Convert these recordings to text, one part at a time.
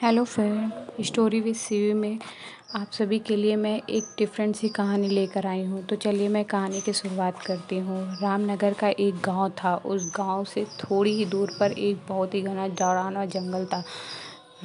Hello friend, story with CV में आप सभी के लिए मैं एक डिफरेंट सी कहानी लेकर आई हूँ। तो चलिए मैं कहानी की शुरुआत करती हूँ। रामनगर का एक गांव था। उस गांव से थोड़ी ही दूर पर एक बहुत ही घना डरावना जंगल था।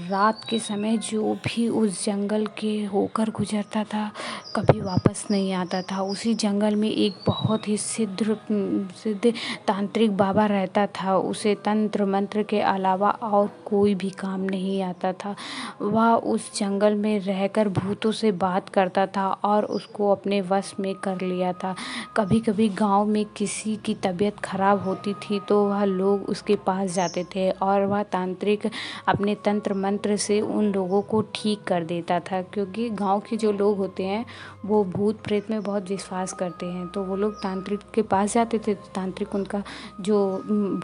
रात के समय जो भी उस जंगल के होकर गुजरता था कभी वापस नहीं आता था। उसी जंगल में एक बहुत ही सिद्ध तांत्रिक बाबा रहता था। उसे तंत्र मंत्र के अलावा और कोई भी काम नहीं आता था। वह उस जंगल में रहकर भूतों से बात करता था और उसको अपने वश में कर लिया था। कभी कभी गांव में किसी की तबीयत खराब होती थी तो वह लोग उसके पास जाते थे और वह तांत्रिक अपने तंत्र मंत्र से उन लोगों को ठीक कर देता था। क्योंकि गांव के जो लोग होते हैं वो भूत प्रेत में बहुत विश्वास करते हैं, तो वो लोग तांत्रिक के पास जाते थे। तो तांत्रिक उनका जो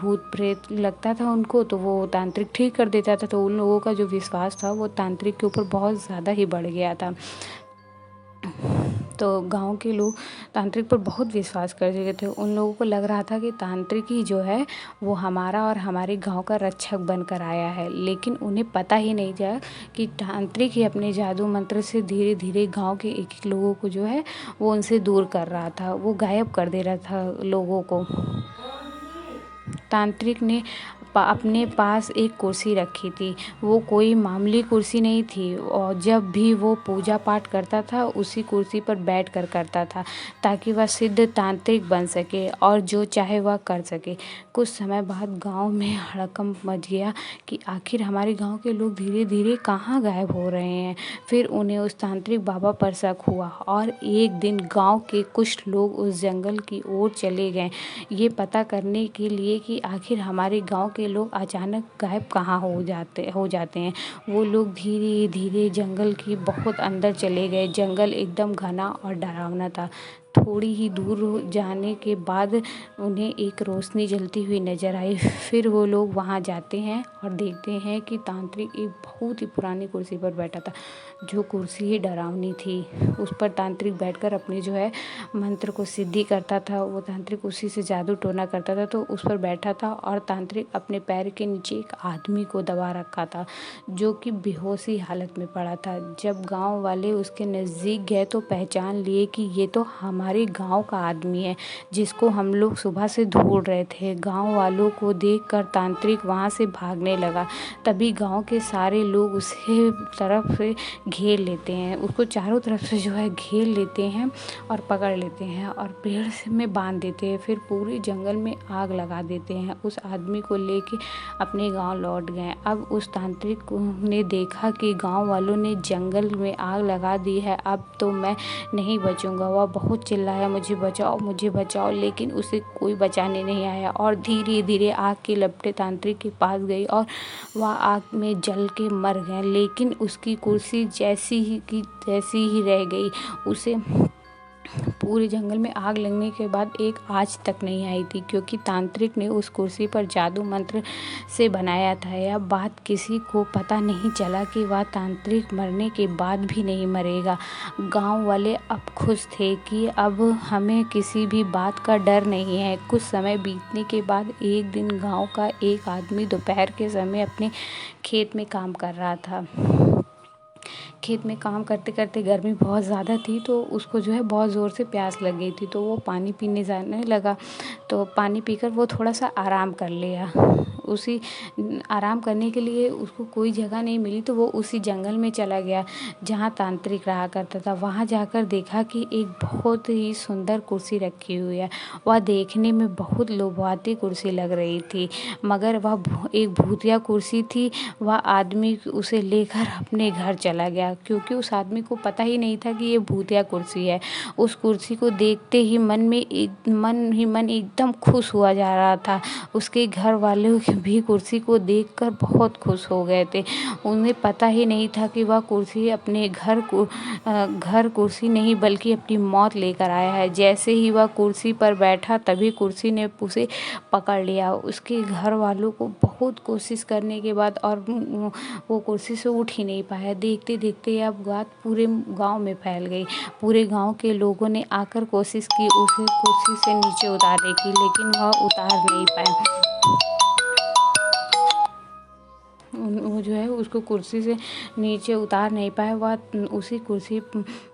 भूत प्रेत लगता था उनको, तो वो तांत्रिक ठीक कर देता था। तो उन लोगों का जो विश्वास था वो तांत्रिक के ऊपर बहुत ज़्यादा ही बढ़ गया था। तो गांव के लोग तांत्रिक पर बहुत विश्वास कर चुके थे। उन लोगों को लग रहा था कि तांत्रिक ही जो है वो हमारा और हमारे गांव का रक्षक बनकर आया है। लेकिन उन्हें पता ही नहीं था कि तांत्रिक ही अपने जादू मंत्र से धीरे धीरे गांव के एक एक लोगों को जो है वो उनसे दूर कर रहा था। वो गायब कर दे रहा था लोगों को। तांत्रिक ने अपने पास एक कुर्सी रखी थी। वो कोई मामूली कुर्सी नहीं थी और जब भी वो पूजा पाठ करता था उसी कुर्सी पर बैठ कर करता था, ताकि वह सिद्ध तांत्रिक बन सके और जो चाहे वह कर सके। कुछ समय बाद गांव में हड़कंप मच गया कि आखिर हमारे गांव के लोग धीरे धीरे कहाँ गायब हो रहे हैं। फिर उन्हें उस तांत्रिक बाबा पर शक हुआ और एक दिन गांव के कुछ लोग उस जंगल की ओर चले गए, ये पता करने के लिए कि आखिर हमारे गांव के लोग अचानक गायब कहाँ हो जाते हैं। वो लोग धीरे धीरे जंगल के बहुत अंदर चले गए। जंगल एकदम घना और डरावना था। थोड़ी ही दूर जाने के बाद उन्हें एक रोशनी जलती हुई नजर आई। फिर वो लोग वहाँ जाते हैं और देखते हैं कि तांत्रिक एक बहुत ही पुरानी कुर्सी पर बैठा था, जो कुर्सी ही डरावनी थी। उस पर तांत्रिक बैठकर अपने जो है मंत्र को सिद्धि करता था। वो तांत्रिक उसी से जादू टोना करता था। तो उस पर बैठा था और तांत्रिक अपने पैर के नीचे एक आदमी को दबा रखा था, जो कि बेहोशी हालत में पड़ा था। जब गांव वाले उसके नज़दीक गए तो पहचान लिए कि ये तो हमारे गांव का आदमी है, जिसको हम लोग सुबह से ढूंढ रहे थे। गांव वालों को देखकर तांत्रिक वहां से भागने लगा। तभी गांव के सारे लोग उसे तरफ से घेर लेते हैं, उसको चारों तरफ से जो है घेर लेते हैं और पकड़ लेते हैं और पेड़ से में बांध देते हैं। फिर पूरे जंगल में आग लगा देते हैं। उस आदमी को लेके अपने गांव लौट गए। अब उस तांत्रिक ने देखा कि गांव वालों ने जंगल में आग लगा दी है, अब तो मैं नहीं बचूंगा। वह बहुत चिल्लाया, मुझे बचाओ मुझे बचाओ, लेकिन उसे कोई बचाने नहीं आया और धीरे धीरे आग की लपटें तांत्रिक के पास गई और वह आग में जल के मर गए। लेकिन उसकी कुर्सी जैसी ही की तैसी ही रह गई। उसे पूरे जंगल में आग लगने के बाद एक आज तक नहीं आई थी, क्योंकि तांत्रिक ने उस कुर्सी पर जादू मंत्र से बनाया था। यह बात किसी को पता नहीं चला कि वह तांत्रिक मरने के बाद भी नहीं मरेगा। गांव वाले अब खुश थे कि अब हमें किसी भी बात का डर नहीं है। कुछ समय बीतने के बाद एक दिन गांव का एक आदमी दोपहर के समय अपने खेत में काम कर रहा था। खेत में काम करते करते गर्मी बहुत ज़्यादा थी, तो उसको जो है बहुत ज़ोर से प्यास लग गई थी। तो वो पानी पीने जाने लगा। तो पानी पीकर वो थोड़ा सा आराम कर लिया। उसी आराम करने के लिए उसको कोई जगह नहीं मिली, तो वो उसी जंगल में चला गया जहाँ तांत्रिक रहा करता था। वहाँ जाकर देखा कि एक बहुत ही सुंदर कुर्सी रखी हुई है। वह देखने में बहुत लुभावती कुर्सी लग रही थी, मगर वह एक भूतिया कुर्सी थी। वह आदमी उसे लेकर अपने घर चला गया, क्योंकि उस आदमी को पता ही नहीं था कि ये भूतिया कुर्सी है। उस कुर्सी को देखते ही मन एकदम खुश हुआ जा रहा था। उसके घर वाले भी कुर्सी को देखकर बहुत खुश हो गए थे। उन्हें पता ही नहीं था कि वह कुर्सी अपने घर कुर्सी नहीं बल्कि अपनी मौत लेकर आया है। जैसे ही वह कुर्सी पर बैठा तभी कुर्सी ने उसे पकड़ लिया। उसके घर वालों को बहुत कोशिश करने के बाद और वो कुर्सी से उठ ही नहीं पाया। देखते देखते अब बात पूरे गांव में फैल गई। पूरे गांव के लोगों ने आकर कोशिश की उसे कुर्सी से नीचे उतारने की, लेकिन वह उतार नहीं पाए। वो जो है उसको कुर्सी से नीचे उतार नहीं पाए, वह उसी कुर्सी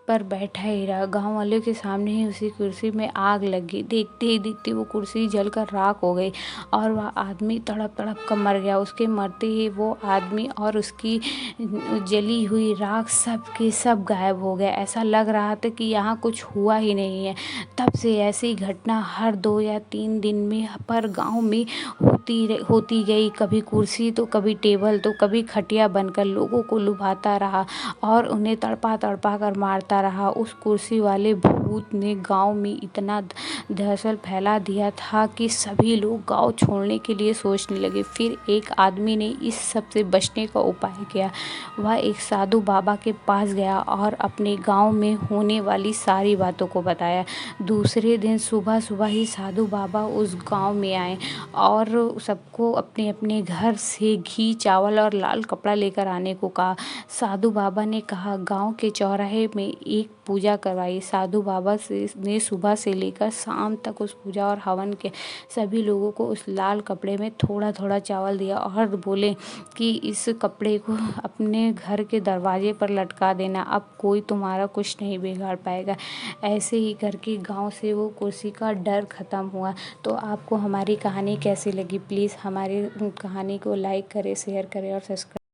पर बैठा ही रहा। गाँव वालों के सामने ही उसी कुर्सी में आग लग गई। देखते ही देखते वो कुर्सी जलकर राख हो गई और वह आदमी तड़प तड़प कर मर गया। उसके मरते ही वो आदमी और उसकी जली हुई राख सब के सब गायब हो गए। ऐसा लग रहा था कि यहाँ कुछ हुआ ही नहीं है। तब से ऐसी घटना हर 2 या 3 दिन में पर गाँव में होती गई। कभी कुर्सी तो कभी टेबल तो कभी खटिया बनकर लोगों को लुभाता रहा और उन्हें तड़पा तड़पा कर मारता रहा। उस कुर्सी वाले भूत ने गाँव में इतना दहशत फैला दिया था कि सभी लोग गाँव छोड़ने के लिए सोचने लगे। फिर एक आदमी ने इस सब से बचने का उपाय किया। वह एक साधु बाबा के पास गया और अपने गाँव में होने वाली सारी बातों को बताया। दूसरे दिन सुबह सुबह ही साधु बाबा उस गाँव में आए और सबको अपने अपने घर से घी, चावल और लाल कपड़ा लेकर आने को कहा। साधु बाबा ने कहा गाँव के चौराहे में एक पूजा करवाई। साधु बाबा ने सुबह से लेकर शाम तक उस पूजा और हवन के सभी लोगों को उस लाल कपड़े में थोड़ा थोड़ा चावल दिया और बोले कि इस कपड़े को अपने घर के दरवाजे पर लटका देना, अब कोई तुम्हारा कुछ नहीं बिगाड़ पाएगा। ऐसे ही करके गाँव से वो कुर्सी का डर ख़त्म हुआ। तो आपको हमारी कहानी कैसी लगी? प्लीज़ हमारी कहानी को लाइक करें, शेयर करें और सब्सक्राइब